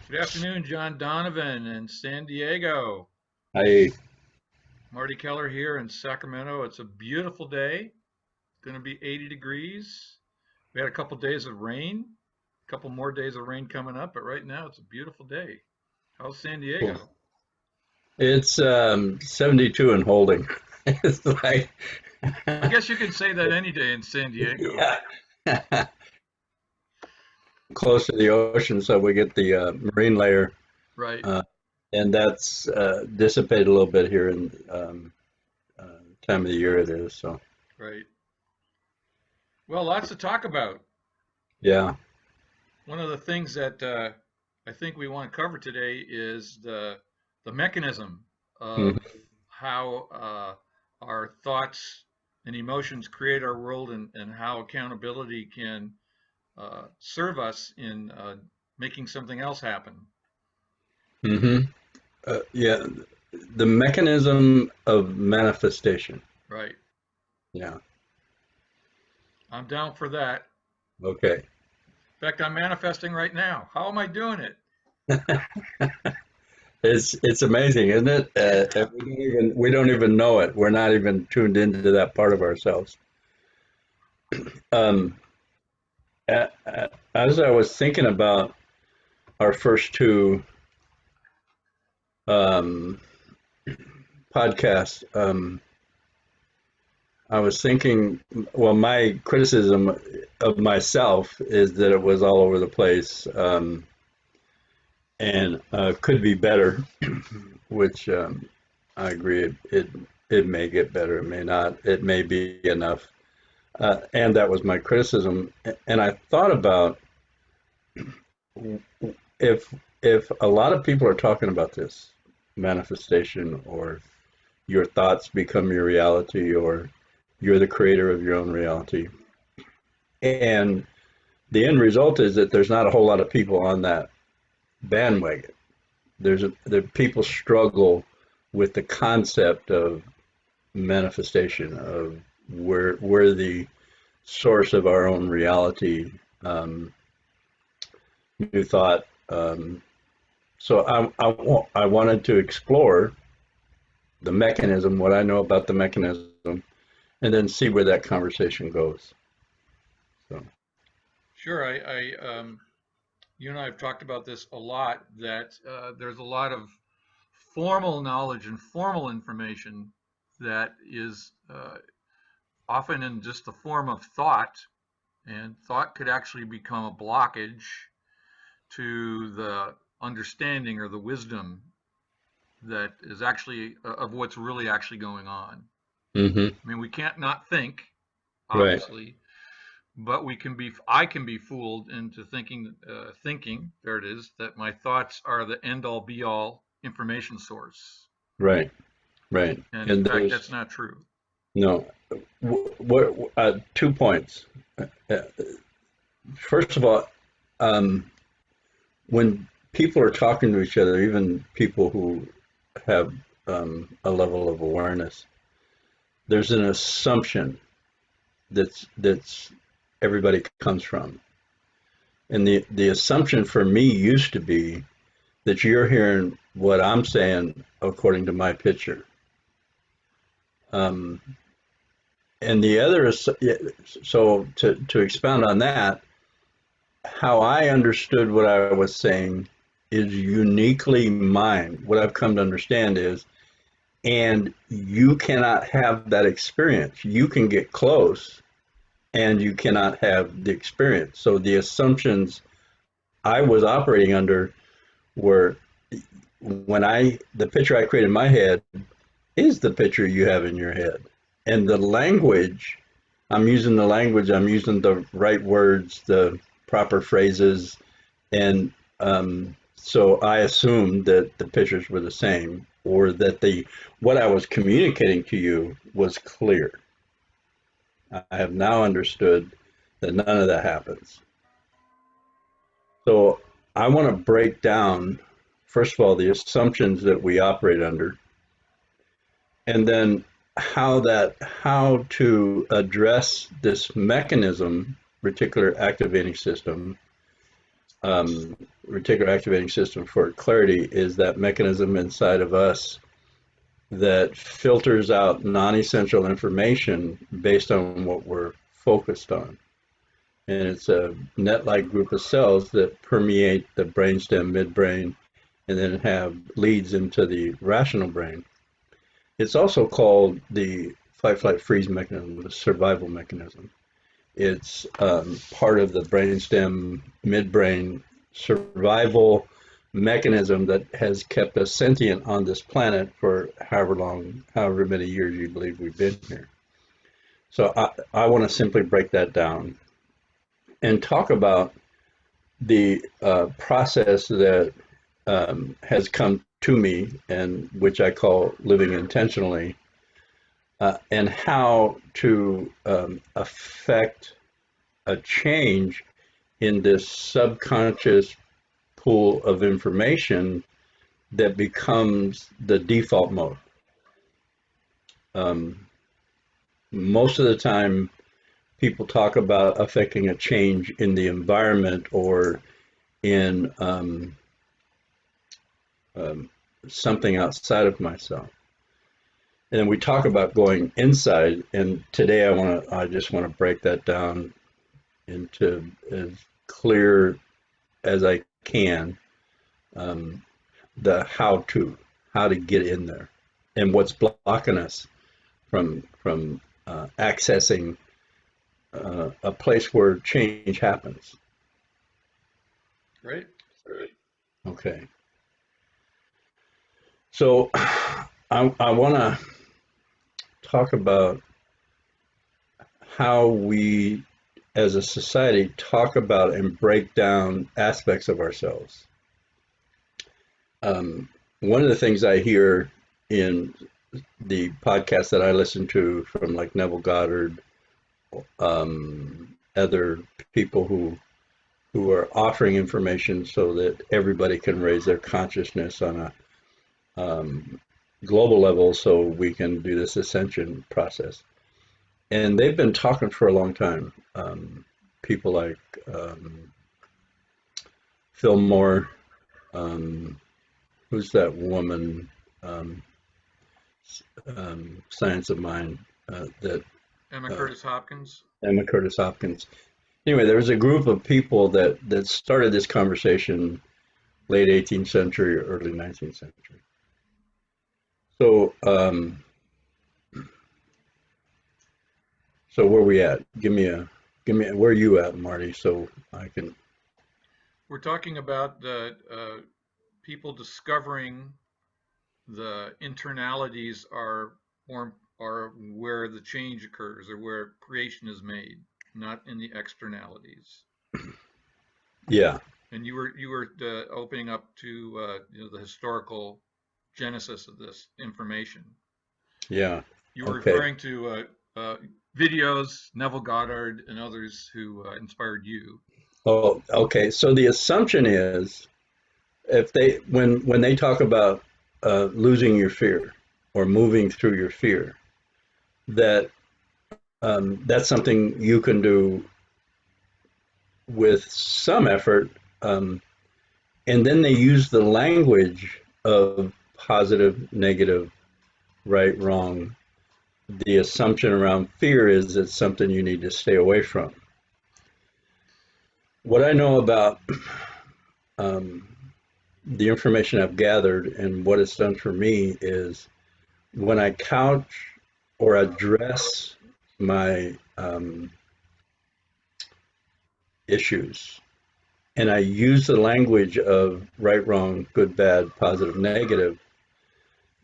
Good afternoon, John Donovan in San Diego. Hi. Marty Keller here in Sacramento. It's a beautiful day. It's going to be 80 degrees. We had a couple days of rain, a couple more days of rain coming up, but right now it's a beautiful day. How's San Diego? Cool. It's 72 and holding. It's like I guess you can say that any day in San Diego. yeah. Close to the ocean, so we get the marine layer, Right. and that's dissipated a little bit here in time of the year it is. So Right. Well, lots to talk about. yeah. One of the things that I think we want to cover today is the mechanism of Mhm. how our thoughts and emotions create our world, and how accountability can serve us in making something else happen. Mhm. Yeah. The mechanism of manifestation. Right. Yeah. I'm down for that. Okay. In fact, I'm manifesting right now. How am I doing it? It's amazing, isn't it? And we don't even know it. We're not even tuned into that part of ourselves. Um, as I was thinking about our first two um, podcasts, I was thinking, well, my criticism of myself is that it was all over the place, and could be better, which I agree. It may get better, it may not. It may be enough. And that was my criticism. And I thought about if a lot of people are talking about this manifestation, or your thoughts become your reality, or you're the creator of your own reality, and the end result is that there's not a whole lot of people on that bandwagon. The people struggle with the concept of manifestation, of we're the source of our own reality. New thought. So I wanted to explore the mechanism, what I know about the mechanism, and then see where that conversation goes. So Sure. You and I have talked about this a lot, that there's a lot of formal knowledge and formal information that is often in just the form of thought, and thought could actually become a blockage to the understanding or the wisdom that is actually of what's really actually going on. hmm I mean, we can't not think, right, obviously, but I can be fooled into thinking, there it is, that my thoughts are the end all be all information source. right, right. And in And fact, there's that's not true. no, what 2 points. Uh, First of all, um, when people are talking to each other, even people who have a level of awareness, there's an assumption that's everybody comes from, and the assumption for me used to be that you're hearing what I'm saying according to my picture. Um, and the other is, so to expound on that, how I understood what I was saying is uniquely mine. What I've come to understand is, and you cannot have that experience. You can get close, and you cannot have the experience. So the assumptions I was operating under were, the picture I created in my head is the picture you have in your head. And the language, I'm using the right words, the proper phrases, and so I assumed that the pictures were the same, or that what I was communicating to you was clear. I have now understood that none of that happens. So I want to break down, first of all, the assumptions that we operate under, and then how to address this mechanism, reticular activating system. Reticular activating system, for clarity, is that mechanism inside of us that filters out non-essential information based on what we're focused on. And it's a net-like group of cells that permeate the brainstem, midbrain, and then have leads into the rational brain. It's also called the fight, flight, freeze mechanism, the survival mechanism. It's part of the brainstem, midbrain survival mechanism that has kept us sentient on this planet for however many years you believe we've been here. So I want to simply break that down and talk about the process that has come to me, and which I call living intentionally, and how to affect a change in this subconscious pool of information that becomes the default mode. Most of the time, people talk about affecting a change in the environment or in something outside of myself. And we talk about going inside, and today I just want to break that down into as clear as I can, the how to get in there, and what's blocking us from accessing a place where change happens. Great. Okay. So I want to talk about how we as a society talk about and break down aspects of ourselves. One of the things I hear in the podcast that I listen to from like Neville Goddard, other people who are offering information so that everybody can raise their consciousness on a global level, so we can do this ascension process. And they've been talking for a long time. People like Phil Moore, who's that woman, Science of Mind, that Emma Curtis Hopkins. Emma Curtis Hopkins. Anyway, there was a group of people that started this conversation late 18th century, early 19th century. So, so where are we at? Give me where are you at, Marty, so I can. We're talking about the people discovering the internalities are where the change occurs, or where creation is made, not in the externalities. Yeah. And you were opening up to the historical genesis of this information. Yeah. You were Okay. referring to videos, Neville Goddard and others who inspired you. Oh, okay. So the assumption is, if they when they talk about losing your fear or moving through your fear, that that's something you can do with some effort, and then they use the language of positive, negative, right, wrong. The assumption around fear is it's something you need to stay away from. What I know about the information I've gathered and what it's done for me is, when I couch or address my issues, and I use the language of right, wrong, good, bad, positive, negative,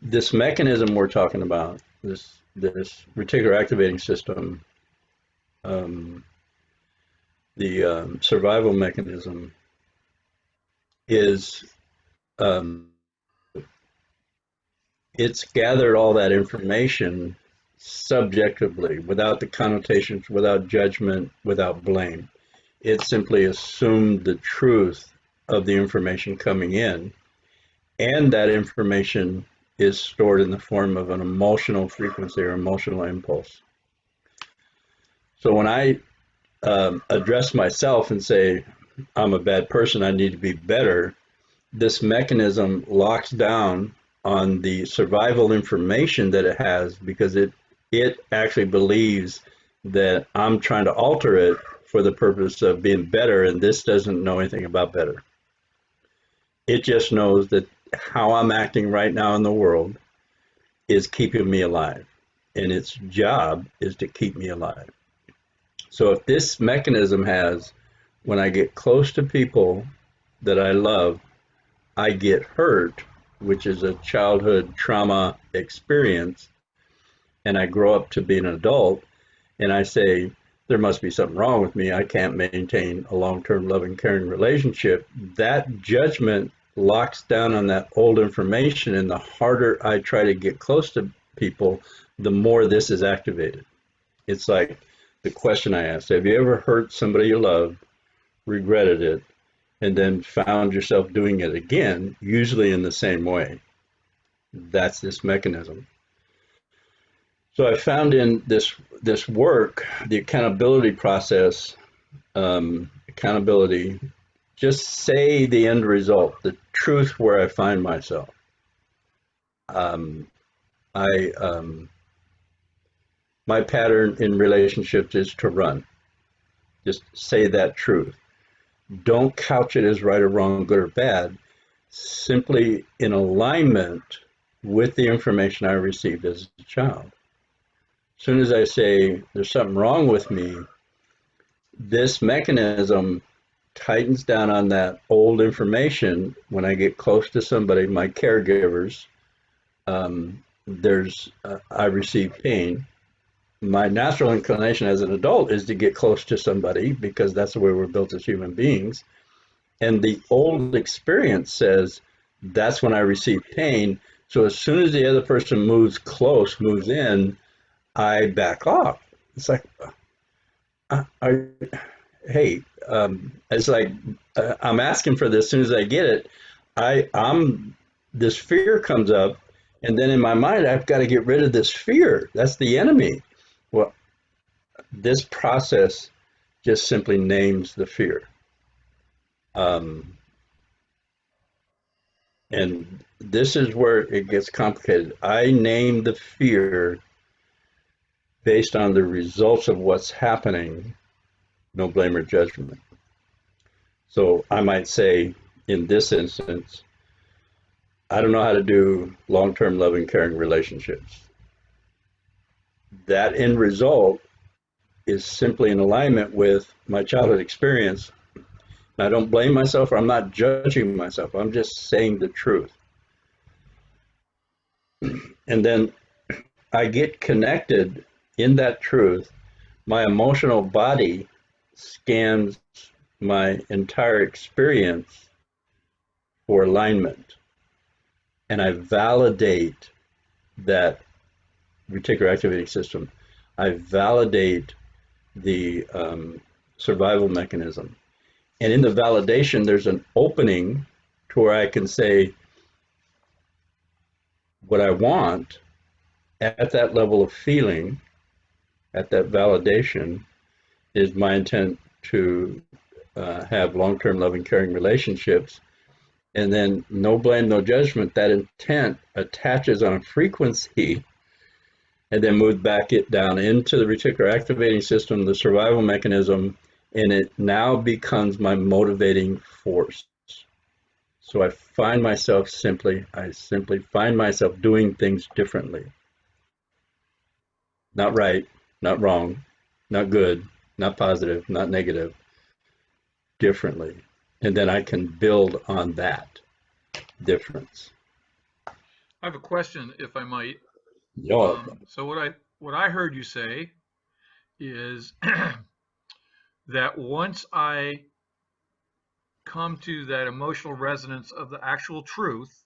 this mechanism we're talking about, this reticular activating system, the survival mechanism, is it's gathered all that information subjectively, without the connotations, without judgment, without blame. It simply assumed the truth of the information coming in, and that information is stored in the form of an emotional frequency or emotional impulse. So when I address myself and say, I'm a bad person, I need to be better, this mechanism locks down on the survival information that it has, because it actually believes that I'm trying to alter it for the purpose of being better, and this doesn't know anything about better. It just knows that how I'm acting right now in the world is keeping me alive, and its job is to keep me alive. So if this mechanism has, when I get close to people that I love, I get hurt, which is a childhood trauma experience, and I grow up to be an adult, and I say, there must be something wrong with me. I can't maintain a long-term loving, caring relationship. That judgment locks down on that old information, and the harder I try to get close to people, the more this is activated. It's like the question I asked, have you ever hurt somebody you love, regretted it, and then found yourself doing it again, usually in the same way? That's this mechanism. So I found in this work, the accountability process, accountability, just say the end result, the truth where I find myself. Um, I My pattern in relationships is to run. Just say that truth. Don't couch it as right or wrong, good or bad. Simply in alignment with the information I received as a child. As soon as I say there's something wrong with me, this mechanism tightens down on that old information. When I get close to somebody, my caregivers, I receive pain. My natural inclination as an adult is to get close to somebody because that's the way we're built as human beings. And the old experience says that's when I receive pain. So as soon as the other person moves close, moves in, I back off. It's like, I, hey, it's like I'm asking for this. As soon as I get it, I'm this fear comes up, and then in my mind, I've got to get rid of this fear. That's the enemy. Well, this process just simply names the fear. And this is where it gets complicated. I name the fear based on the results of what's happening, no blame or judgment. So I might say, in this instance, I don't know how to do long-term loving, caring relationships. That end result is simply in alignment with my childhood experience. I don't blame myself, or I'm not judging myself. I'm just saying the truth. And then I get connected in that truth. My emotional body scans my entire experience for alignment. And I validate that reticular activating system. I validate the survival mechanism. And in the validation, there's an opening to where I can say what I want at that level of feeling, at that validation, is my intent to have long-term loving, caring relationships. And then no blame, no judgment, that intent attaches on a frequency and then moves back it down into the reticular activating system, the survival mechanism, and it now becomes my motivating force. So I simply find myself doing things differently. Not right, not wrong, not good, not positive, not negative, differently. And then I can build on that difference. I have a question, if I might. Yeah. So what I heard you say is that once I come to that emotional resonance of the actual truth,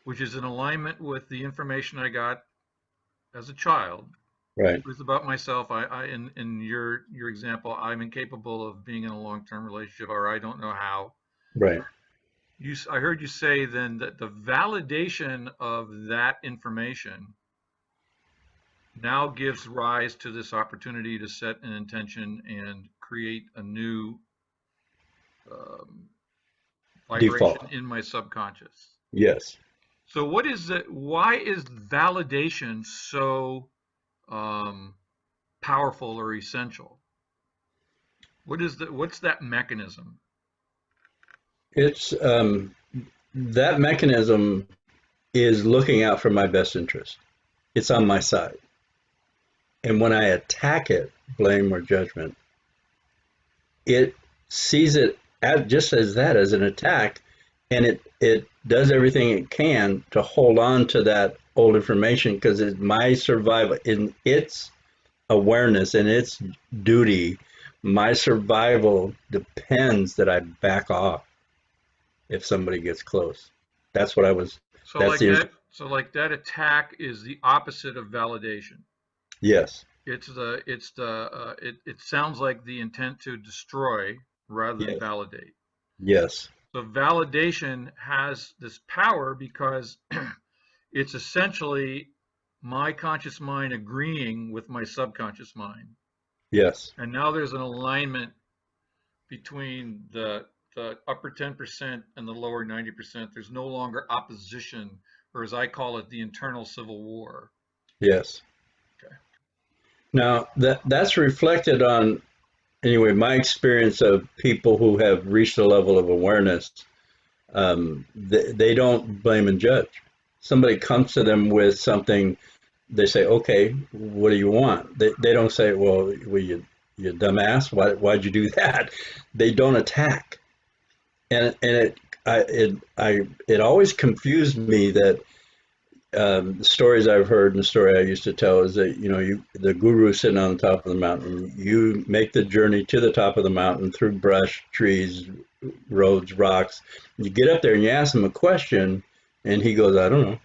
which is in alignment with the information I got as a child, Right. Truth about myself. In your example, I'm incapable of being in a long-term relationship, or I don't know how. Right. I heard you say then that the validation of that information now gives rise to this opportunity to set an intention and create a new um, vibration Default. in my subconscious. Yes. So what is it? Why is validation so um, powerful or essential? What's that mechanism? It's that mechanism is looking out for my best interest. It's on my side. And when I attack it, blame or judgment, it sees it as, just as that, as an attack, and it does everything it can to hold on to that old information because it's my survival in its awareness and its duty. My survival depends that I back off if somebody gets close. That's what I was. So That's like the that, so like that attack is the opposite of validation. yes, It sounds like the intent to destroy rather than yes, validate. yes, So validation has this power because it's essentially my conscious mind agreeing with my subconscious mind. yes, And now there's an alignment between the upper 10% and the lower 90%. There's no longer opposition, or as I call it, the internal civil war. yes. Okay. Now that's reflected on anyway my experience of people who have reached a level of awareness. They don't blame and judge. Somebody comes to them with something, they say, "Okay, what do you want?" They don't say, "Well, you dumbass, why'd you do that?" They don't attack, and it always confused me that the stories I've heard and the story I used to tell is that the guru is sitting on the top of the mountain. You make the journey to the top of the mountain through brush, trees, roads, rocks. You get up there and you ask him a question, and he goes, "I don't know."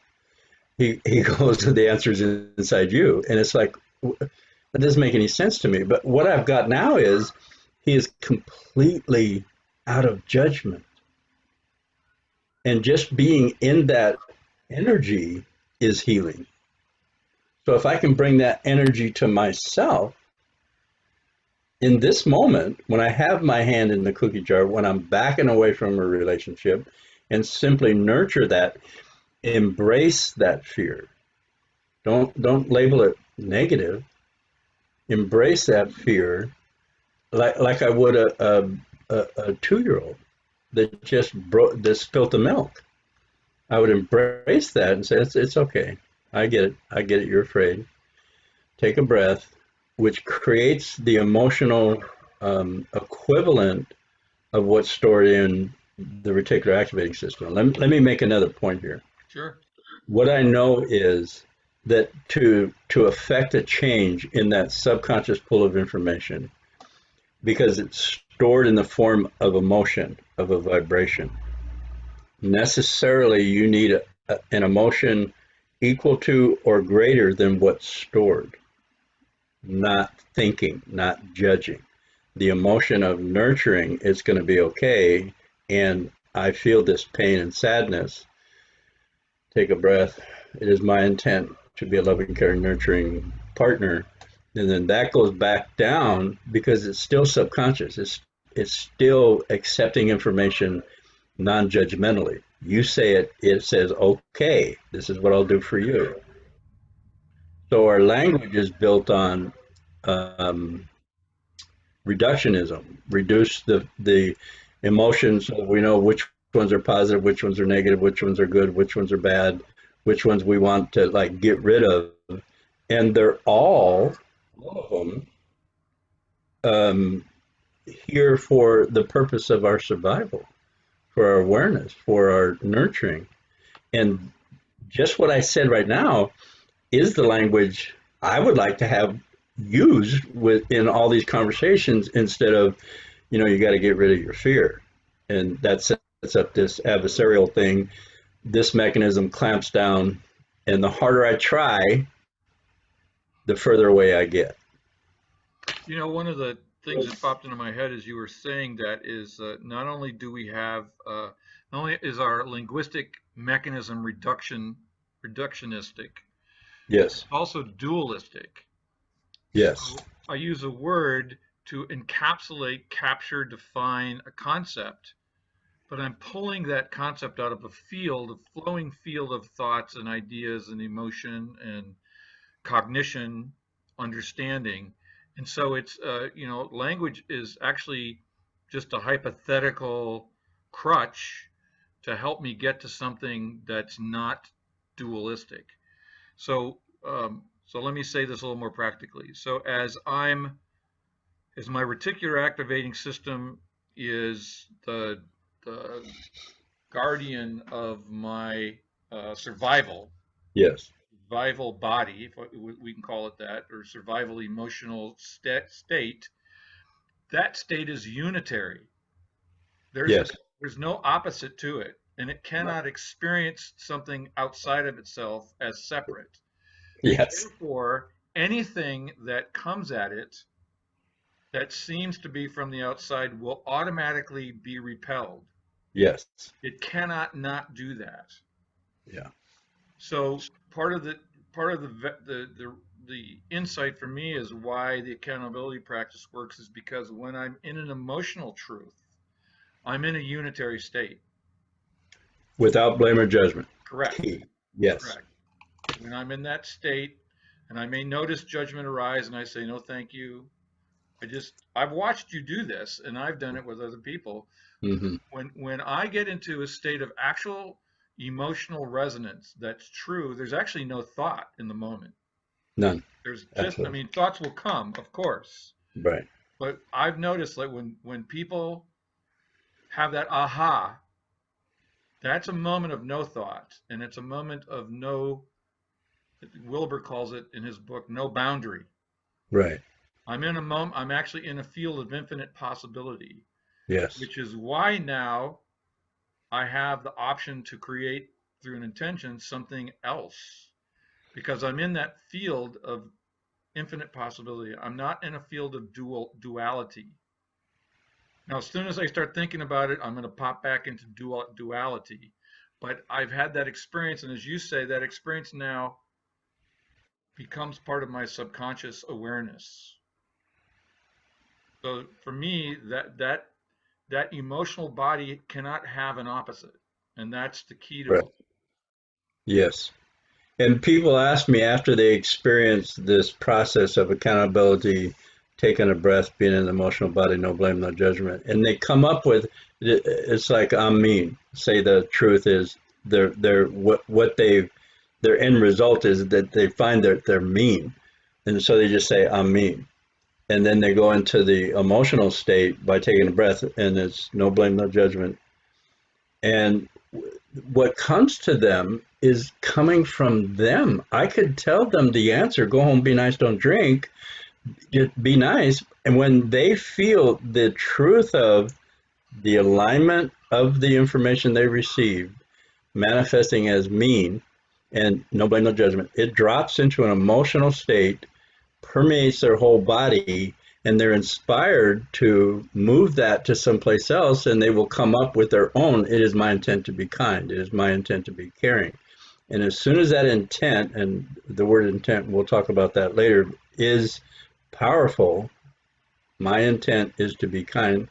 He goes, "The answer's inside you," and it's like that doesn't make any sense to me. But what I've got now is he is completely out of judgment, and just being in that energy is healing. So if I can bring that energy to myself in this moment, when I have my hand in the cookie jar, when I'm backing away from a relationship, and simply nurture that, embrace that fear. Don't label it negative. Embrace that fear like I would a 2-year-old that that spilt the milk. I would embrace that and say it's okay. I get it. I get it. You're afraid. Take a breath, which creates the emotional equivalent of what's stored in the reticular activating system. Let me make another point here. Sure. What I know is that to affect a change in that subconscious pool of information, because it's stored in the form of emotion, of a vibration, necessarily you need an emotion equal to or greater than what's stored, not thinking, not judging. The emotion of nurturing is going to be okay. And I feel this pain and sadness. Take a breath. It is my intent to be a loving, caring, nurturing partner. And then that goes back down because it's still subconscious. It's still accepting information non-judgmentally. You say it, it says, okay, this is what I'll do for you. So our language is built on um, reductionism, reduce the emotions so we know which ones are positive, which ones are negative, which ones are good, which ones are bad, which ones we want to like get rid of. And they're all of them, um, here for the purpose of our survival, for our awareness, for our nurturing. And just what I said right now is the language I would like to have used in all these conversations instead of, you got to get rid of your fear. And that sets up this adversarial thing. This mechanism clamps down, and the harder I try, the further away I get. You know, one of the things that popped into my head as you were saying that is not only do we have, not only is our linguistic mechanism reductionistic, Yes, it's also dualistic. yes, So I use a word to encapsulate, capture, define a concept, but I'm pulling that concept out of a field, a flowing field of thoughts and ideas and emotion and cognition, understanding. And so it's, you know, language is actually just a hypothetical crutch to help me get to something that's not dualistic. So, so let me say this a little more practically. So as my reticular activating system is the guardian of my survival, yes, survival body, if we can call it that, or survival emotional state, that state is unitary. There's yes, there's no opposite to it, and it cannot experience something outside of itself as separate. yes, Therefore, anything that comes at it that seems to be from the outside will automatically be repelled. yes, It cannot not do that. yeah, So part of the insight for me is why the accountability practice works is because when I'm in an emotional truth, I'm in a unitary state. without blame or judgment. Correct. Key. Yes, Correct. When I'm in that state, and I may notice judgment arise, and I say, no, thank you. I've watched you do this, and I've done it with other people. hmm, When I get into a state of actual emotional resonance that's true, there's actually no thought in the moment. none, There's just, I absolutely, mean, thoughts will come, of course, right, but I've noticed like when people have that aha, that's a moment of no thought, and it's a moment of no, Wilbur calls it in his book, no boundary. right, I'm in a moment, I'm actually in a field of infinite possibility, yes, which is why now I have the option to create through an intention something else because I'm in that field of infinite possibility. I'm not in a field of duality. Now, as soon as I start thinking about it, I'm going to pop back into duality. But I've had that experience, and as you say, that experience now becomes part of my subconscious awareness. So for me, that emotional body cannot have an opposite, and that's the key to right, it. yes. And people ask me after they experience this process of accountability, taking a breath, being in the emotional body, no blame, no judgment, and they come up with it's like I'm mean. Say the truth is they're what they their end result is that they find that they're mean, and so they just say I'm mean, and then they go into the emotional state by taking a breath, and it's no blame, no judgment, and what comes to them is coming from them. I could tell them the answer, go home, be nice, don't drink, just be nice. And when they feel the truth of the alignment of the information they received manifesting as mean and no blame, no judgment, it drops into an emotional state, permeates their whole body, and they're inspired to move that to someplace else, and they will come up with their own. It is my intent to be kind. It is my intent to be caring. And as soon as that intent, and the word intent, we'll talk about that later, is powerful, my intent is to be kind,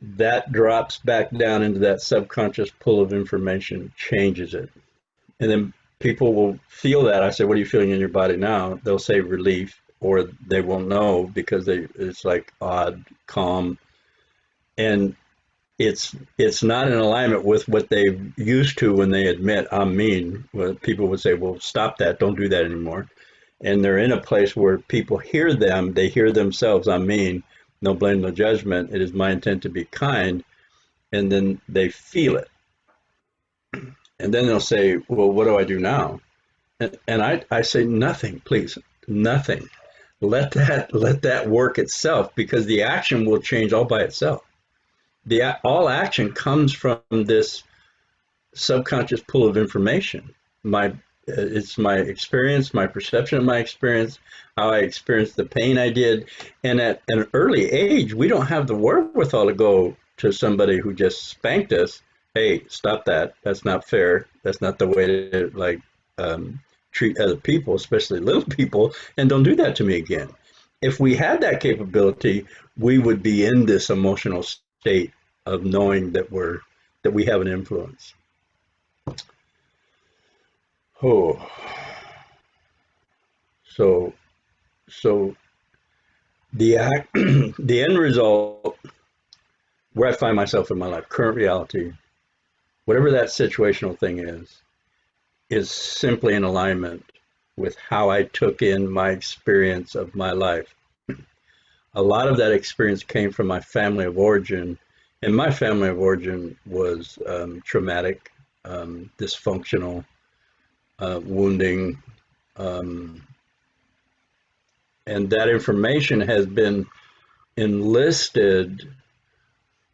that drops back down into that subconscious pool of information, changes it. And then people will feel that. I say, what are you feeling in your body now? They'll say relief, or they won't know because it's like odd, calm. And it's not in alignment with what they used to when they admit I'm mean. Well, people would say, well, stop that, don't do that anymore. And they're in a place where people hear them, they hear themselves, I'm mean, no blame, no judgment, it is my intent to be kind, and then they feel it. And then they'll say, well, what do I do now? And I say nothing, please, nothing. Let that work itself, because the action will change all by itself. All action comes from this subconscious pool of information. My It's my experience, my perception of my experience, how I experienced the pain I did. And at an early age, we don't have the wherewithal to go to somebody who just spanked us. Hey, stop that. That's not fair. That's not the way to treat other people, especially little people, and don't do that to me again. If we had that capability, we would be in this emotional state of knowing that we have an influence. Oh, so so the act, the end result, where I find myself in my life, current reality, whatever that situational thing is simply in alignment with how I took in my experience of my life. A lot of that experience came from my family of origin, and my family of origin was traumatic, dysfunctional, wounding, um, and that information has been enlisted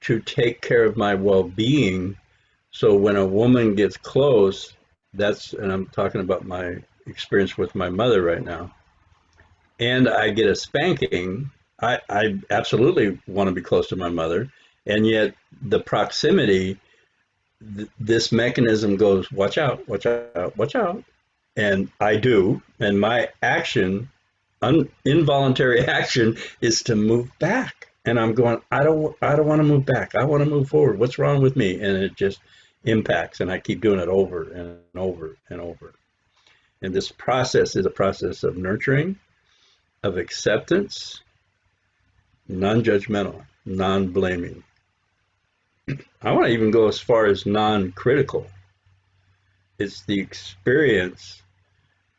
to take care of my well-being. So when a woman gets close, and I'm talking about my experience with my mother right now, and I get a spanking, I absolutely want to be close to my mother. And yet the proximity, this mechanism goes, watch out, watch out, watch out. And I do. And my action, involuntary action, is to move back. And I'm going, I don't want to move back. I want to move forward. What's wrong with me? And it just impacts. And I keep doing it over and over and over. And this process is a process of nurturing, of acceptance, non-judgmental, non-blaming. I want to even go as far as non-critical. It's the experience.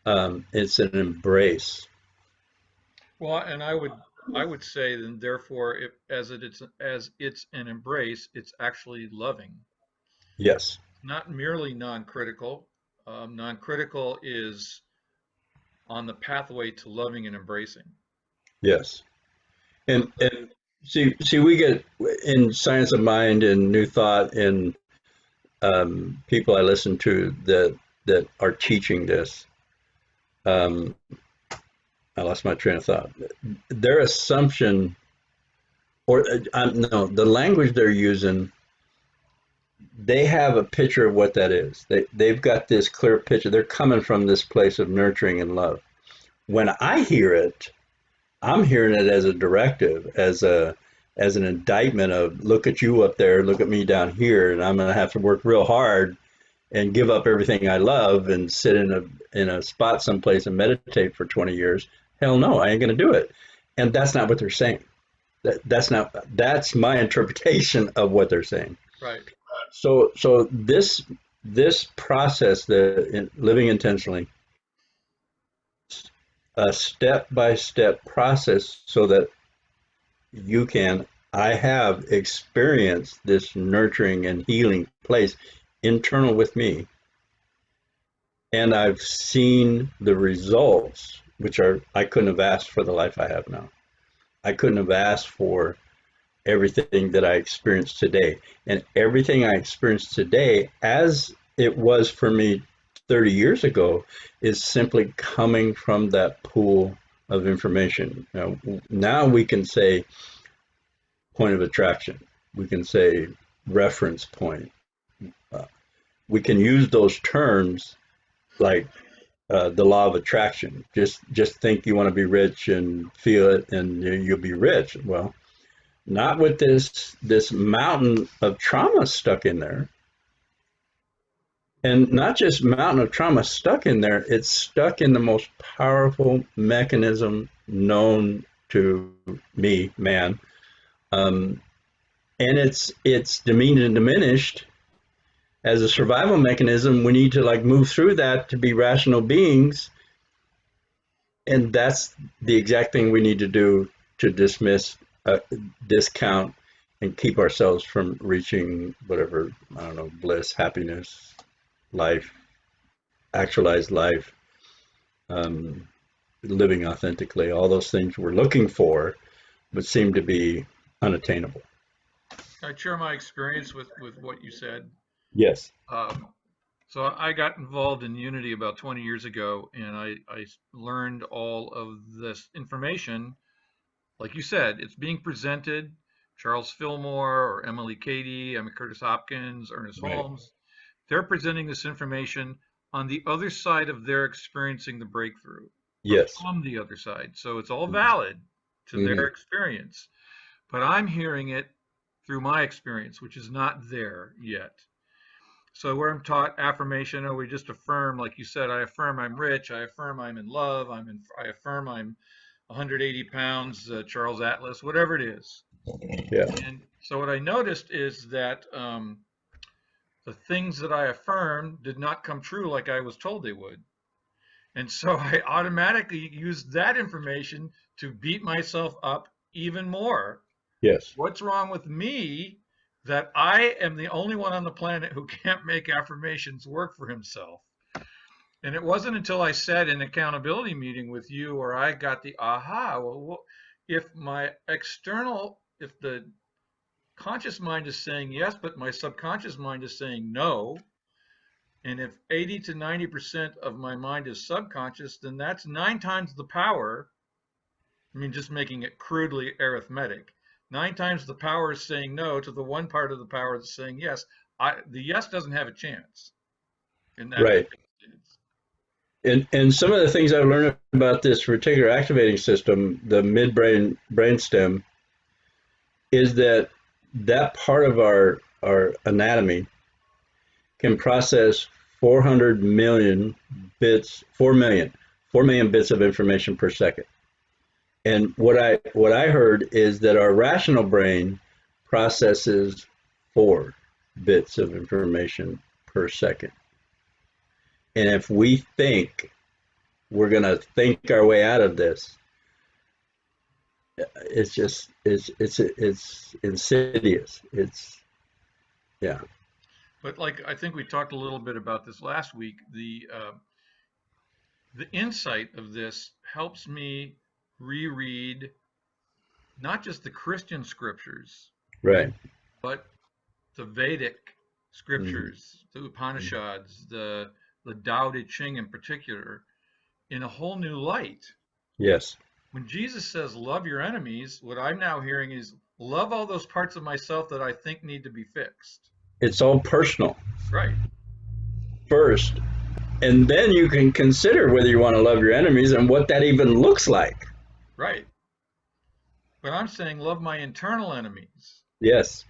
It's an embrace. Well, and I would say then therefore if as it's an embrace, it's actually loving. Yes, Not merely non-critical. Non-critical is on the pathway to loving and embracing. yes. And see, we get in Science of Mind and New Thought and people I listen to that are teaching this. Um, I lost my train of thought. Their assumption, or no, the language they're using, they have a picture of what that is. They've got this clear picture. They're coming from this place of nurturing and love. When I hear it, I'm hearing it as a directive, as an indictment of look at you up there, look at me down here, and I'm going to have to work real hard and give up everything I love and sit in a spot someplace and meditate for 20 years. Hell no, I ain't going to do it. And that's not what they're saying. That's my interpretation of what they're saying. Right. So this process, the living intentionally, a step by step process so that you can, I have experienced this nurturing and healing place internal with me. And I've seen the results, which are, I couldn't have asked for the life I have now. I couldn't have asked for everything that I experienced today. And everything I experienced today, as it was for me 30 years ago, is simply coming from that pool of information. Now we can say point of attraction. We can say reference point. Uh, we can use those terms like the law of attraction. Just think you want to be rich and feel it, and you'll be rich. Well, not with this mountain of trauma stuck in there, and not just mountain of trauma stuck in there. It's stuck in the most powerful mechanism known to me, man. And it's demeaned and diminished as a survival mechanism. We need to like move through that to be rational beings, and that's the exact thing we need to do to dismiss, discount, and keep ourselves from reaching whatever, I don't know, bliss, happiness, life, actualized life, um, living authentically, all those things we're looking for, but seem to be unattainable. I share my experience with what you said. Yes. Um, So I got involved in Unity about 20 years ago, and I learned all of this information. Like you said, it's being presented. Charles Fillmore or Emily Cady, Emma Curtis Hopkins, Ernest Right. Holmes, they're presenting this information on the other side of their experiencing the breakthrough, or Yes. from the other side. So it's all valid to their Hmm. experience. But I'm hearing it through my experience, which is not there yet. So where I'm taught affirmation, or we just affirm, like you said, I affirm I'm rich, I affirm I'm in love, I affirm I'm 180 pounds, Charles Atlas, whatever it is. Yeah. And so what I noticed is that the things that I affirmed did not come true like I was told they would. And so I automatically used that information to beat myself up even more. Yes. What's wrong with me that I am the only one on the planet who can't make affirmations work for himself? And it wasn't until I sat in an accountability meeting with you where I got the aha. Well, if my external, if the conscious mind is saying yes, but my subconscious mind is saying no, and if 80 to 90% of my mind is subconscious, then that's 9 times the power. I mean, just making it crudely arithmetic. 9 times the power is saying no to the one part of the power that's saying yes. The yes doesn't have a chance in that Right. circumstance. And some of the things I've learned about this reticular activating system, the midbrain brainstem, is that that part of our anatomy can process 400 million bits, 4 million bits of information per second. And what I heard is that our rational brain processes 4 bits of information per second. And if we think we're going to think our way out of this, it's just it's insidious. It's yeah. But like I think we talked a little bit about this last week, the insight of this helps me reread not just the Christian scriptures, Right. but the Vedic Mhm. scriptures, the Upanishads, the Tao Te Ching in particular, in a whole new light. Yes. When Jesus says, love your enemies, what I'm now hearing is love all those parts of myself that I think need to be fixed. It's all personal Right, first, and then you can consider whether you want to love your enemies and what that even looks like. right. But I'm saying love my internal enemies. Yes.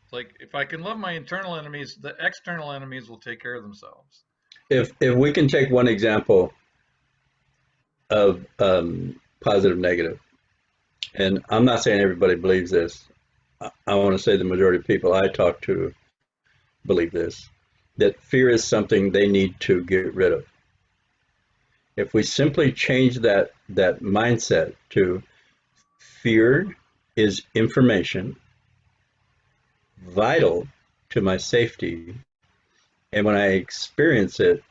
It's like if I can love my internal enemies, the external enemies will take care of themselves. If we can take one example of positive negative, and I'm not saying everybody believes this. I want to say the majority of people I talk to believe this, that fear is something they need to get rid of. If we simply change that mindset to fear is information vital to my safety, and when I experience it,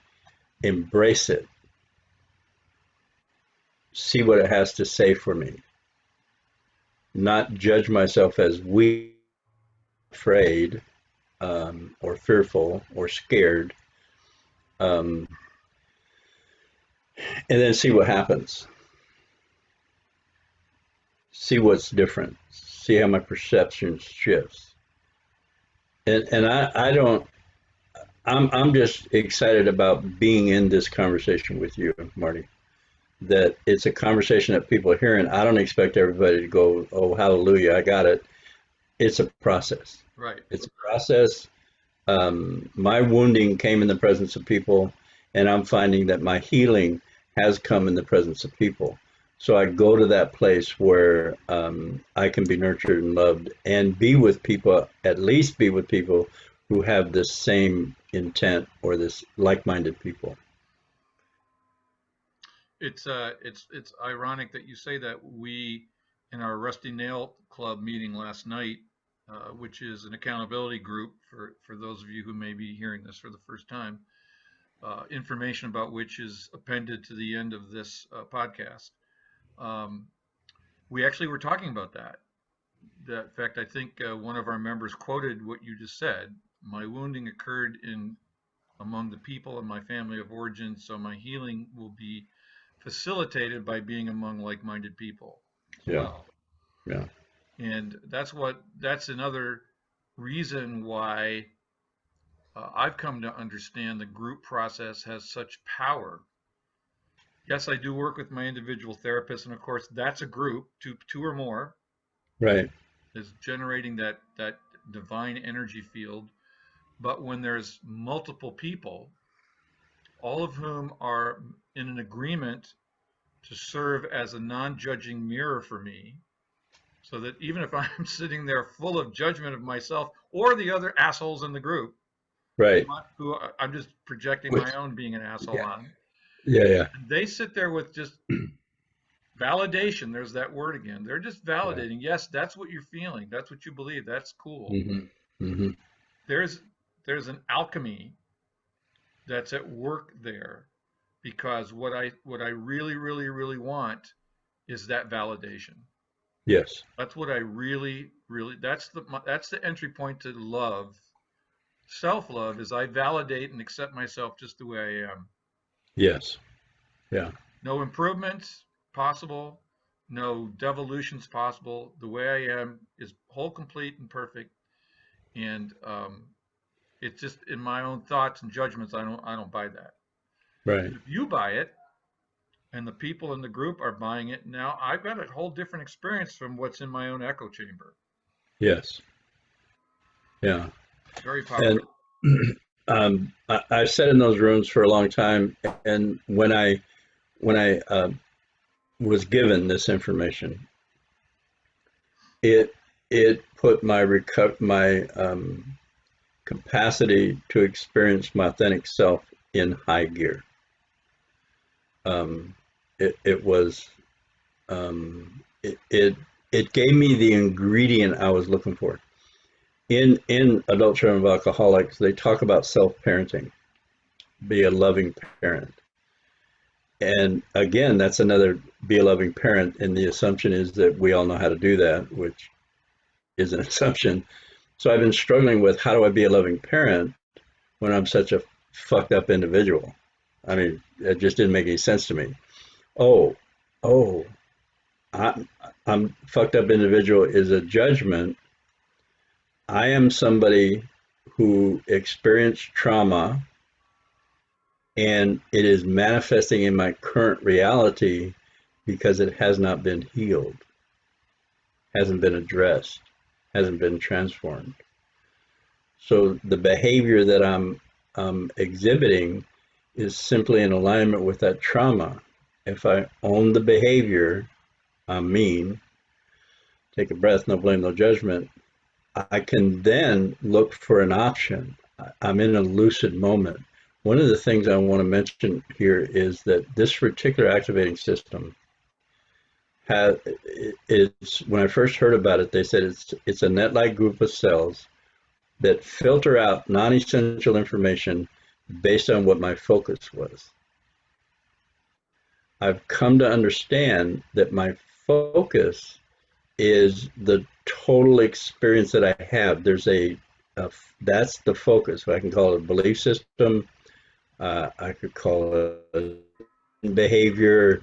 embrace it, see what it has to say for me, not judge myself as weak, afraid, or fearful or scared, um, and then see what happens. See what's different. See how my perception shifts. And I don't. I'm just excited about being in this conversation with you, Marty. That it's a conversation that people are hearing. I don't expect everybody to go, "Oh, hallelujah, I got it." It's a process. Right. It's a process. My wounding came in the presence of people, and I'm finding that my healing has come in the presence of people. So I go to that place where I can be nurtured and loved and be with people, at least be with people who have the same intent or this like-minded people. It's ironic that you say that. We in our Rusty Nail Club meeting last night, which is an accountability group for those of you who may be hearing this for the first time, information about which is appended to the end of this podcast. Um, we actually were talking about that. That in fact, I think one of our members quoted what you just said. My wounding occurred in among the people in my family of origin, so my healing will be facilitated by being among like-minded people as Yeah. well. Yeah. And that's another reason why I've come to understand the group process has such power. Yes, I do work with my individual therapist, and of course, that's a group, two or more, Right. is generating that divine energy field. But when there's multiple people, all of whom are in an agreement to serve as a non-judging mirror for me, so that even if I'm sitting there full of judgment of myself or the other assholes in the group, Right. who I'm just projecting Which, my own being an asshole yeah. on, Yeah. Yeah. they sit there with just validation. There's that word again. They're just Yeah. validating. Yes, that's what you're feeling. That's what you believe. That's cool. Hmm. Hmm. There's there's an alchemy that's at work there, because what I really really want is that validation. Yes. That's what I really really that's the entry point to love. Self-love is I validate and accept myself just the way I am. Yes. Yeah. No improvements possible, no devolutions possible. The way I am is whole, complete, and perfect. And it's just in my own thoughts and judgments. I don't buy that. Right. If you buy it, and the people in the group are buying it, now I've got a whole different experience from what's in my own echo chamber. Yes. Yeah. Very And powerful. I've sat in those rooms for a long time, and when I was given this information, it it put my capacity to experience my authentic self in high gear. Um, it was it it gave me the ingredient I was looking for. In Adult Children of Alcoholics, they talk about self-parenting, be a loving parent. And again, that's another be a loving parent. And the assumption is that we all know how to do that, which is an assumption. So I've been struggling with how do I be a loving parent when I'm such a fucked up individual? I mean, it just didn't make any sense to me. Oh, oh, I, I'm fucked up individual is a judgment. I am somebody who experienced trauma and it is manifesting in my current reality because it has not been healed, hasn't been addressed, hasn't been transformed. So the behavior that I'm exhibiting is simply in alignment with that trauma. If I own the behavior, I'm mean, take a breath, no blame, no judgment, I can then look for an option. I'm in a lucid moment. One of the things I want to mention here is that this reticular activating system has, it's, when I first heard about it, they said it's a net-like group of cells that filter out non-essential information based on what my focus was. I've come to understand that my focus is the total experience that I have. There's a that's the focus. I can call it a belief system. I could call it behavior,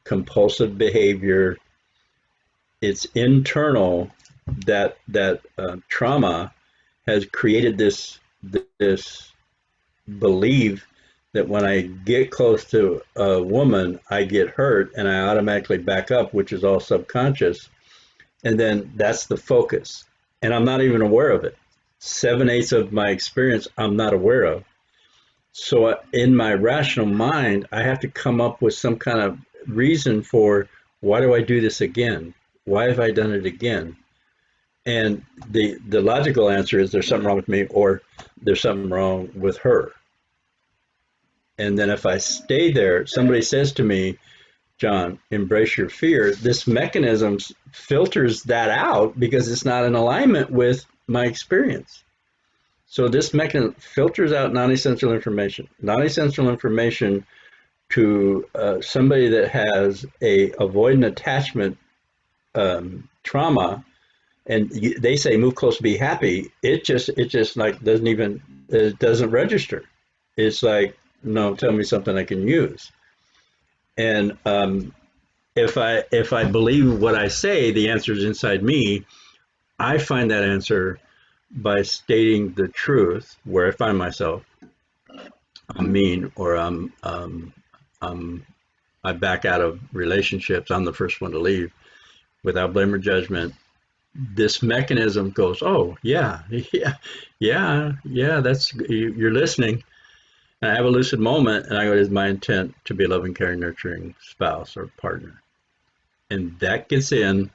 compulsive behavior. It's internal that trauma has created this belief that when I get close to a woman, I get hurt and I automatically back up, which is all subconscious. And then that's the focus. And I'm not even aware of it. 7/8 of my experience, I'm not aware of. So in my rational mind, I have to come up with some kind of reason for why do I do this again? Why have I done it again? And the logical answer is there's something wrong with me or there's something wrong with her. And then if I stay there, somebody says to me, John, embrace your fear. This mechanism filters that out because it's not in alignment with my experience. So this mechanism filters out non-essential information. Non-essential information to somebody that has a avoidant attachment trauma, and they say move close, be happy. It just like doesn't even it doesn't register. it's like, no, tell me something I can use. And if I believe what I say, the answer is inside me. I find that answer by stating the truth where I find myself. I'm mean, or I'm I back out of relationships. I'm the first one to leave without blame or judgment. This mechanism goes, oh yeah, yeah, yeah, yeah. That's you're listening. And I have a lucid moment, and I go, "Is my intent to be a loving, caring, nurturing spouse or partner?" And that gets in,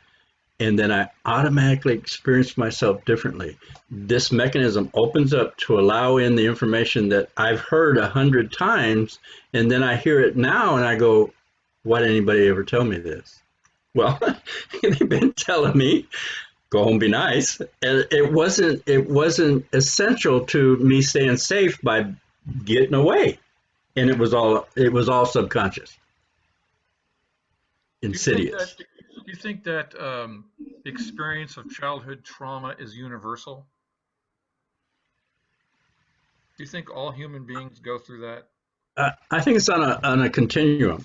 and then I automatically experience myself differently. This mechanism opens up to allow in the information that I've heard 100 times, and then I hear it now, and I go, "Why didn't anybody ever tell me this?" Well, they've been telling me, "Go home, be nice," and it wasn't essential to me staying safe by getting away, and it was all subconscious, Do you think that insidious. experience of childhood trauma is universal? Do you think all human beings go through that? I think it's on a continuum.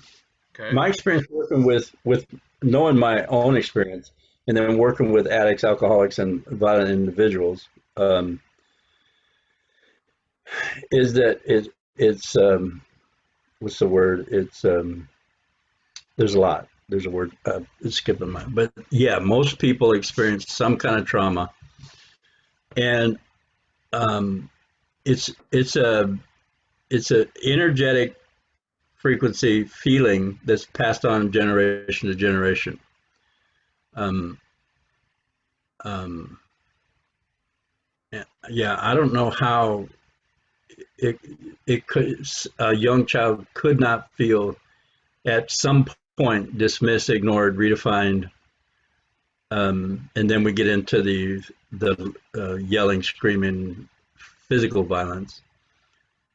Okay. My experience working with knowing my own experience, and then working with addicts, alcoholics, and violent individuals, is that it's what's the word? It's there's a lot. There's a word it's skipping my. But yeah, most people experience some kind of trauma, and um, it's it's a energetic frequency feeling that's passed on generation to generation. Um, um, yeah, I don't know how it it could a young child could not feel at some point dismissed, ignored, redefined, and then we get into the yelling, screaming, physical violence.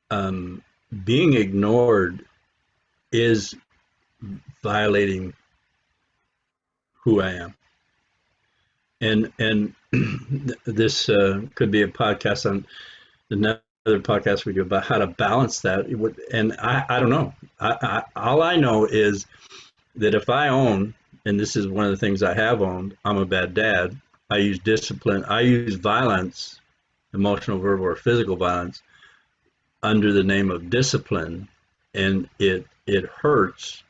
Being ignored is violating who I am, and this could be a podcast on another podcast we do about how to balance that. And I don't know. All I know is that if I own, and this is one of the things I have owned, I'm a bad dad. I use discipline. I use violence, emotional, verbal, or physical violence, under the name of discipline, and it hurts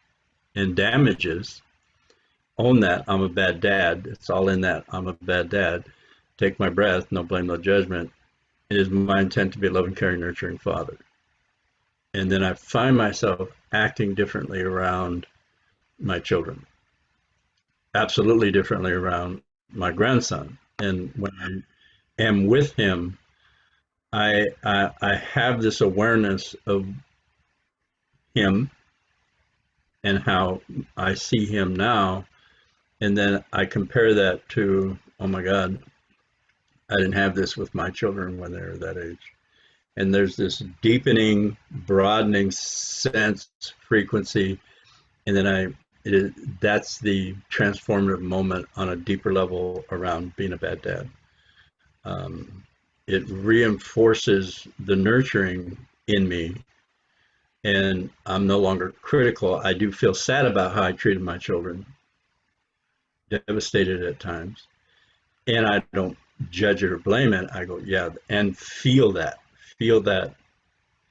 and damages. Own that. I'm a bad dad. It's all in that. I'm a bad dad. Take my breath. No blame, no judgment. It is my intent to be a loving, caring, nurturing father. And then I find myself acting differently around my children, absolutely differently around my grandson. And when I am with him, I have this awareness of him and how I see him now. And then I compare that to, oh my God, I didn't have this with my children when they were that age. And there's this deepening, broadening sense, frequency, and then that's the transformative moment on a deeper level around being a bad dad. Um, it reinforces the nurturing in me, and I'm no longer critical. I do feel sad about how I treated my children, devastated at times, and I don't judge it or blame it. I go, yeah, and feel that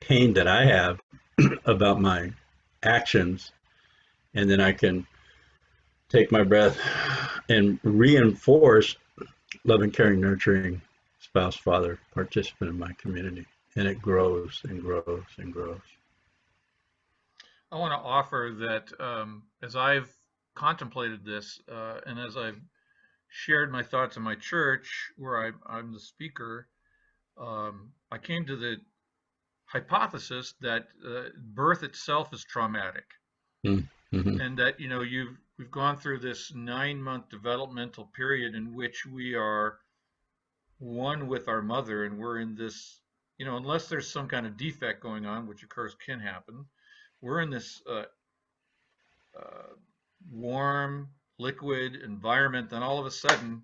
pain that I have about my actions, and then I can take my breath and reinforce loving, caring, nurturing spouse, father, participant in my community. And it grows and grows and grows. I want to offer that as I've contemplated this and as I've shared my thoughts in my church, where I'm the speaker, I came to the hypothesis that birth itself is traumatic, Mm-hmm. and that we've gone through this 9-month developmental period in which we are one with our mother, and we're in this, unless there's some kind of defect going on, which of course can happen, we're in this uh, warm, liquid environment. Then all of a sudden,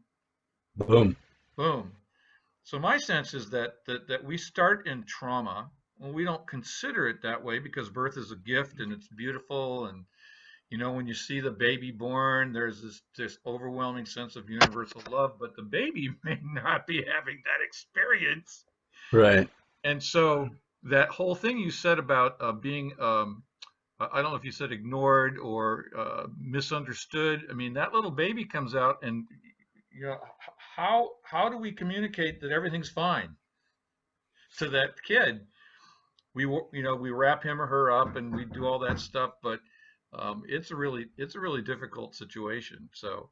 Boom. boom. So my sense is that we start in trauma well, we don't consider it that way because birth is a gift and it's beautiful. And, when you see the baby born, there's this overwhelming sense of universal love, but the baby may not be having that experience. Right. And so that whole thing you said about being, I don't know if you said ignored or misunderstood. I mean, that little baby comes out, and how do we communicate that everything's fine to that kid? We wrap him or her up and we do all that stuff, but it's a really difficult situation. So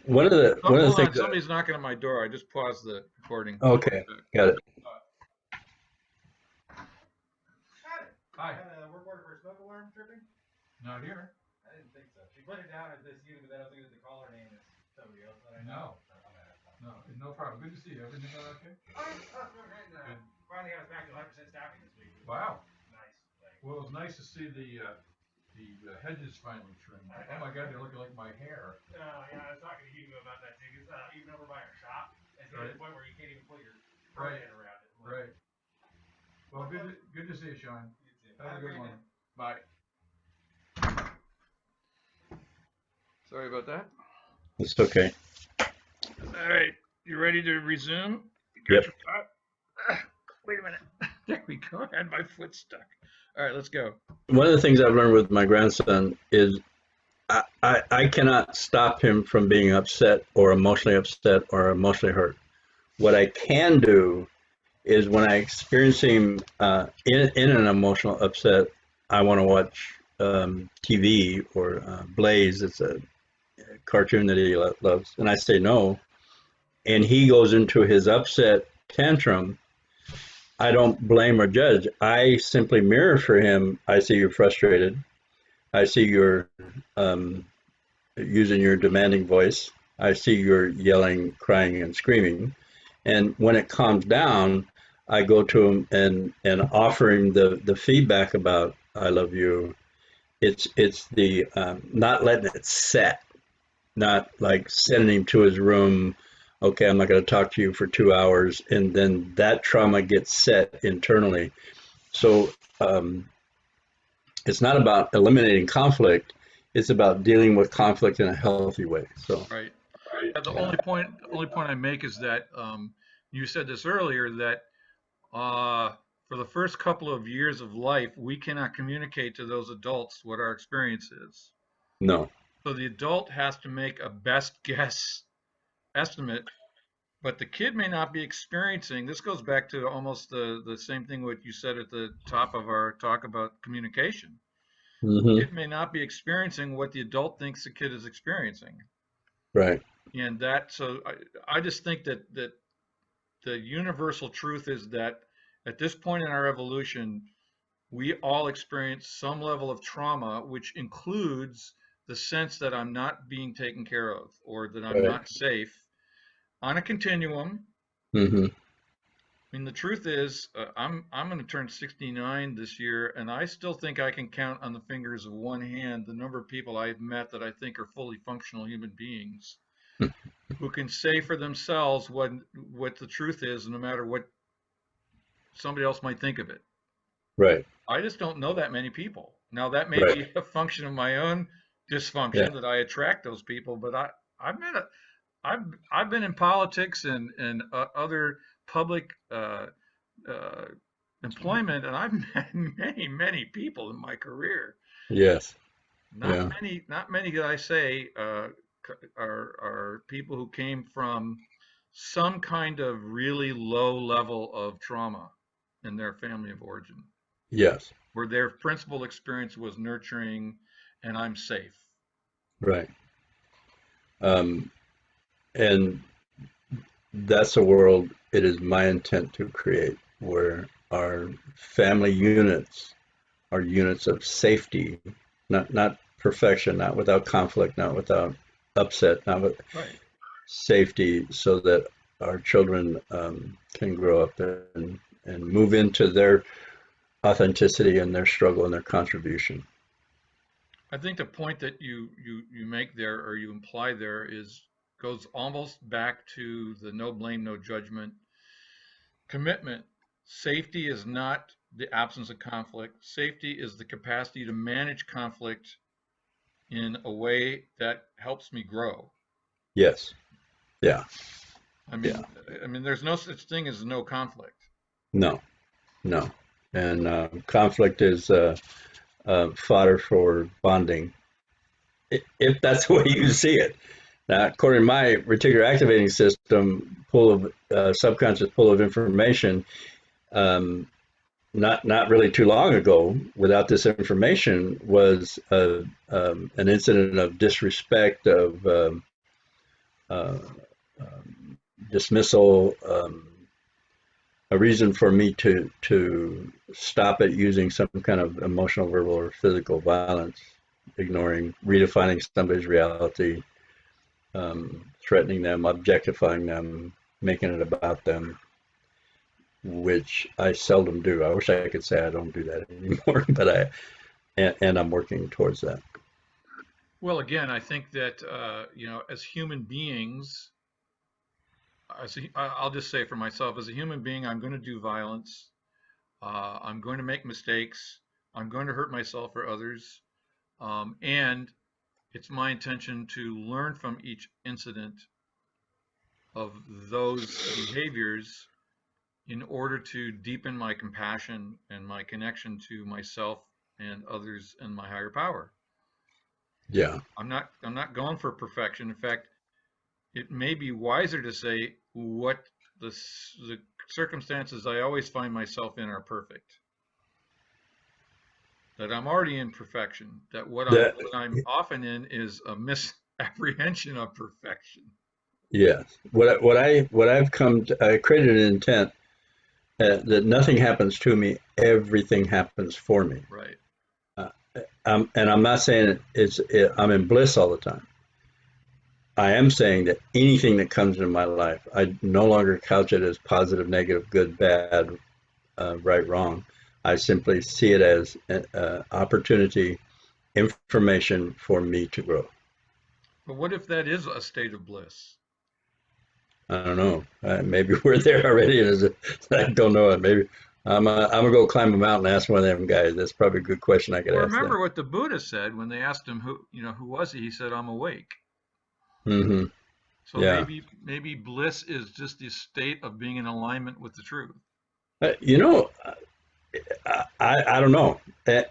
One of the hold on, things that, somebody's knocking at my door. I just paused the recording. I'll be okay, right back. got it. Hi. Work order for a smoke alarm tripping? Not here. I didn't think so. She put it down as this unit, but then I was thinking that the caller name is somebody else that I know. No problem. Good to see you. Everything going okay? Good. Finally got us back to 100% staffing this week. Wow. Nice. Well, it was nice to see the hedges finally trimmed. Oh my God, they're looking like my hair. Yeah, I was talking to Hugo about that too. Because even over by our shop, it's Right. to the point where you can't even put your Right. head around it. Right. Well, good to see you, Sean. Have a good one. Bye. Sorry about that. It's okay. All right, you ready to resume? Yep. Wait a minute. There we go. I had my foot stuck. All right, let's go. One of the things I've learned with my grandson is I cannot stop him from being upset or emotionally hurt. What I can do is when I experience him in an emotional upset, I want to watch TV or Blaze. It's a cartoon that he loves, and I say no, and he goes into his upset tantrum. I don't blame or judge. I simply mirror for him. I see you're frustrated. I see you're using your demanding voice. I see you're yelling, crying, and screaming. And when it calms down, I go to him and offer him the feedback about I love you. It's the not letting it set, not like sending him to his room. Okay, I'm not going to talk to you for 2 hours, and then that trauma gets set internally. So it's not about eliminating conflict. It's about dealing with conflict in a healthy way. So Right. Yeah, the only point I make is that you said this earlier that for the first couple of years of life, we cannot communicate to those adults what our experience is. no, So the adult has to make a best guess estimate, but the kid may not be experiencing. This goes back to almost the same thing what you said at the top of our talk about communication. hmm Kid may not be experiencing what the adult thinks the kid is experiencing. right, And so I just think that the universal truth is that at this point in our evolution, we all experience some level of trauma, which includes the sense that I'm not being taken care of or that I'm right, not safe on a continuum. hmm I mean, the truth is, I'm going to turn 69 this year, and I still think I can count on the fingers of one hand the number of people I've met that I think are fully functional human beings who can say for themselves what the truth is, no matter what somebody else might think of it. right, I just don't know that many people. Now that may right, be a function of my own yeah, dysfunction that I attract those people, but I've been I've been in politics and other public uh, employment, and I've met many people in my career. yes, Not yeah, many, not many that I say are people who came from some kind of really low level of trauma in their family of origin, yes, where their principal experience was nurturing and I'm safe. right. Um, and that's a world it is my intent to create where our family units are units of safety, not perfection, not without conflict, not without upset, not with Right. safety, so that our children can grow up and move into their authenticity and their struggle and their contribution. I think the point that you make there or you imply there is goes almost back to the no blame, no judgment commitment. Safety is not the absence of conflict. Safety is the capacity to manage conflict in a way that helps me grow. Yes. Yeah. I Yeah. mean, there's no such thing as no conflict. No. No. And conflict is fodder for bonding, if that's the way you see it. Now, according to my reticular activating system, pool of subconscious pool of information, not really too long ago, without this information, was an incident of disrespect, of uh, dismissal, a reason for me to stop it using some kind of emotional, verbal, or physical violence, ignoring, redefining somebody's reality, threatening them, objectifying them, making it about them, which I seldom do. I wish I could say I don't do that anymore, but and I'm working towards that. Well, again, I think that as human beings, I'll just say for myself, as a human being, I'm going to do violence. I'm going to make mistakes. I'm going to hurt myself or others. And it's my intention to learn from each incident of those behaviors in order to deepen my compassion and my connection to myself and others and my higher power. Yeah. I'm not going for perfection. In fact, it may be wiser to say what the circumstances I always find myself in are perfect. That I'm already in perfection. That what That I'm often in is a misapprehension of perfection. yes. What I've come to, I created an intent that nothing happens to me, everything happens for me. Right. Uh, and I'm not saying I'm in bliss all the time. I am saying that anything that comes into my life, I no longer couch it as positive, negative, good, bad, right, wrong. I simply see it as an opportunity, information for me to grow. But what if that is a state of bliss? I don't know. Maybe we're there already. I don't know it. Maybe I'm gonna go climb a mountain and ask one of them guys. That's probably a good question I could Well, ask them. remember what the Buddha said when they asked him who was he? He said, "I'm awake." Hmm. So Yeah. maybe bliss is just the state of being in alignment with the truth. You know, I don't know,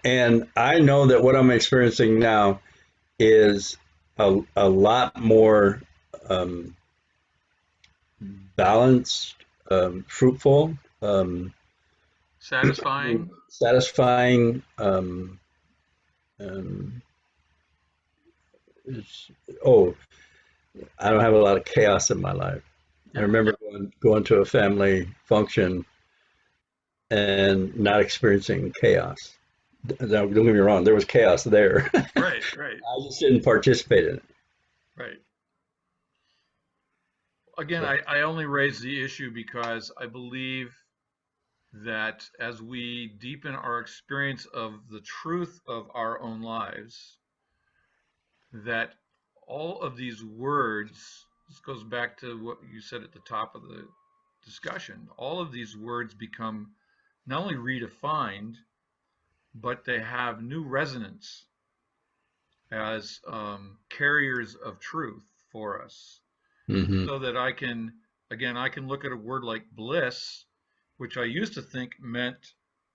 and I know that what I'm experiencing now is a lot more um, balanced, fruitful, Satisfying. satisfying. Um, it's, oh, I don't have a lot of chaos in my life. I Yeah. remember going to a family function and not experiencing chaos. Now, don't get me wrong, there was chaos there. Right. Right. I just didn't participate in it. Right. Again, So, I only raise the issue because I believe that as we deepen our experience of the truth of our own lives, that all of these words, this goes back to what you said at the top of the discussion, all of these words become not only redefined, but they have new resonance as carriers of truth for us. hmm. So that I can look at a word like bliss, which I used to think meant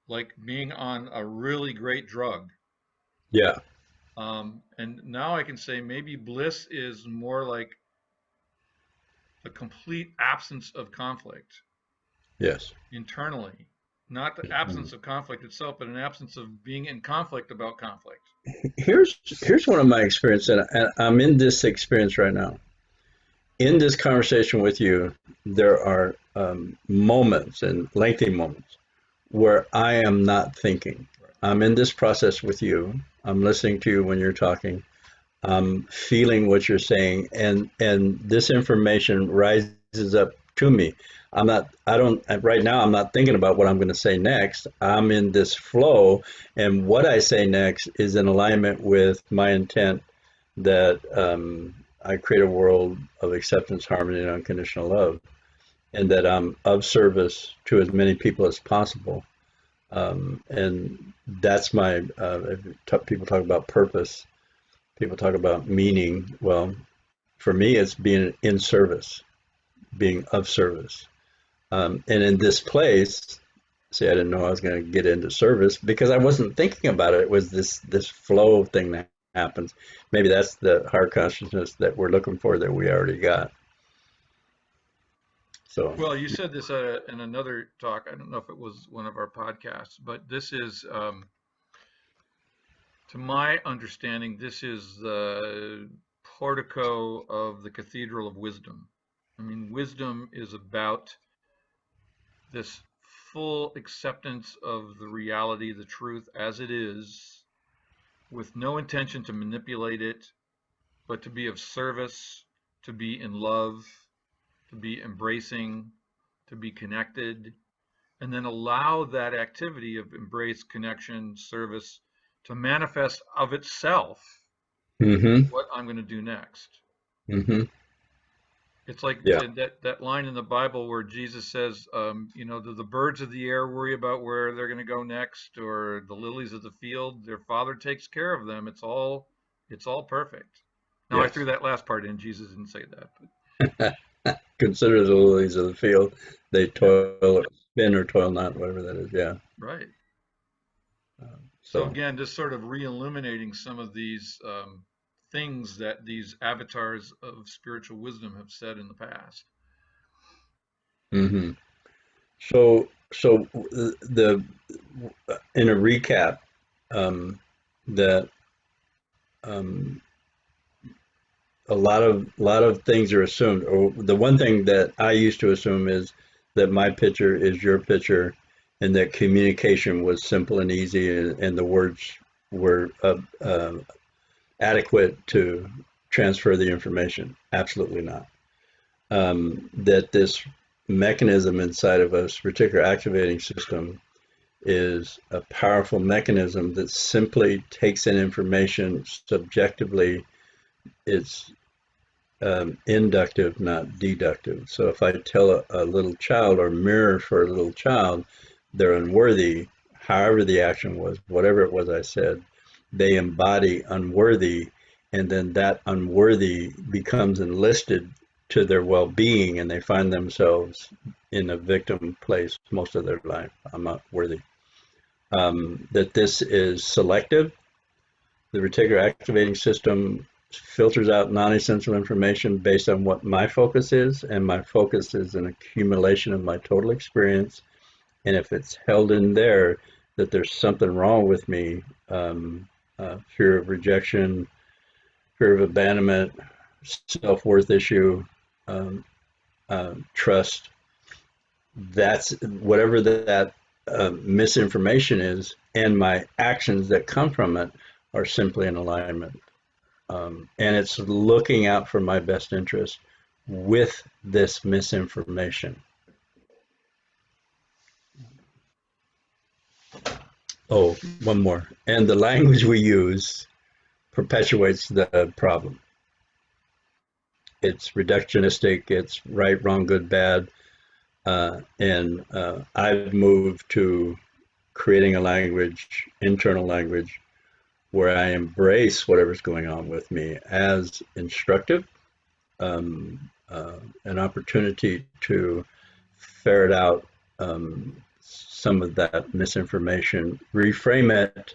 like being on a really great drug. Yeah. And now I can say maybe bliss is more like the complete absence of conflict Yes. internally, not the absence of conflict itself, but an absence of being in conflict about conflict. Here's one of my experience, and I'm in this experience right now. In this conversation with you, there are moments and lengthy moments where I am not thinking. Right. I'm in this process with you. I'm listening to you when you're talking. I'm feeling what you're saying, and this information rises up to me. I don't, right now, I'm not thinking about what I'm going to say next. I'm in this flow, and what I say next is in alignment with my intent that I create a world of acceptance, harmony, and unconditional love, and that I'm of service to as many people as possible. And that's my, people talk about purpose, people talk about meaning. Well, for me, it's being in service, being of service. And in this place, see, I didn't know I was going to get into service because I wasn't thinking about it. It was this flow thing that happens. Maybe that's the higher consciousness that we're looking for that we already got. So, Well, you said this in another talk. I don't know if it was one of our podcasts, but this is, to my understanding, this is the portico of the Cathedral of Wisdom. I mean, wisdom is about this full acceptance of the reality, the truth as it is, with no intention to manipulate it, but to be of service, to be in love, to be embracing, to be connected, and then allow that activity of embrace, connection, service to manifest of itself mm-hmm, what I'm going to do next. mm-hmm, It's like yeah, that line in the Bible where Jesus says, do the birds of the air worry about where they're going to go next, or the lilies of the field? Their Father takes care of them. It's all perfect. Now I yes. threw that last part in. Jesus didn't say that, but Consider the lilies of the field. They yeah, toil or spin or toil not, whatever that is. Yeah. right. So So, again, just sort of re-illuminating some of these things that these avatars of spiritual wisdom have said in the past. hmm so the in a recap, that um, a lot of things are assumed. Or the one thing that I used to assume is that my picture is your picture, and that communication was simple and easy, and the words were adequate to transfer the information. Absolutely not. That this mechanism inside of us, reticular activating system, is a powerful mechanism that simply takes in information subjectively. It's inductive, not deductive. So if I tell a little child or mirror for a little child, they're unworthy, however the action was, whatever it was I said, they embody unworthy, and then that unworthy becomes enlisted to their well-being, and they find themselves in a victim place most of their life. I'm not worthy. That this is selective. The reticular activating system filters out non-essential information based on what my focus is, and my focus is an accumulation of my total experience. And if it's held in there that there's something wrong with me, fear of rejection, fear of abandonment, self-worth issue, um, trust, that's whatever that misinformation is, and my actions that come from it are simply in alignment. And it's looking out for my best interest with this misinformation. Oh, one more. And the language we use perpetuates the problem. It's reductionistic, it's right, wrong, good, bad. And I've moved to creating a language, internal language, where I embrace whatever's going on with me as instructive, an opportunity to ferret out some of that misinformation, reframe it,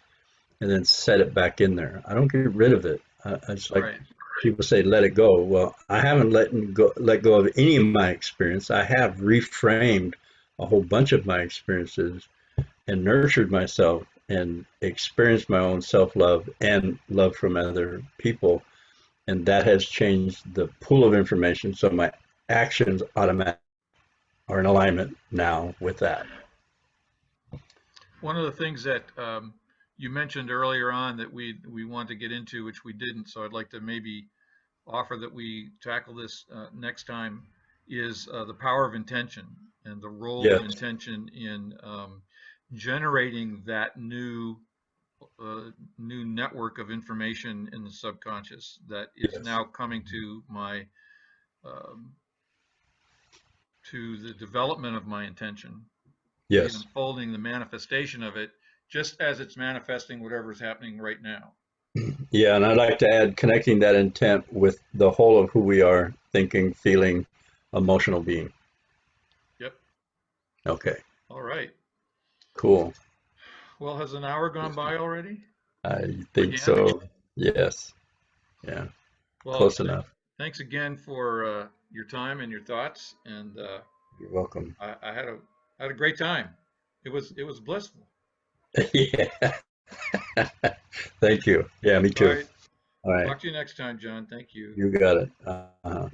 and then set it back in there. I don't get rid of it. It's like Right. people say, let it go. Well, I haven't let go of any of my experience. I have reframed a whole bunch of my experiences and nurtured myself and experienced my own self-love and love from other people. And that has changed the pool of information. So my actions automatically are in alignment now with that. One of the things that you mentioned earlier on that we want to get into, which we didn't, so I'd like to maybe offer that we tackle this next time, is the power of intention and the role of Yes, intention in generating that new network of information in the subconscious that is yes. now coming to my um, to the development of my intention. the Yes. unfolding, the manifestation of it, just as it's manifesting whatever's happening right now. Yeah, and I'd like to add connecting that intent with the whole of who we are, thinking, feeling, emotional being. Yep. Okay, All right. cool. Well, has an hour gone by already? I think Again? so. Yes. Yeah, Well, close enough. thanks again for your time and your thoughts, and You're welcome. I had a great time. It was blissful. Yeah. Thank you. Yeah, me All too. right. All right. Talk to you next time, John. Thank you. You got it. Uh-huh.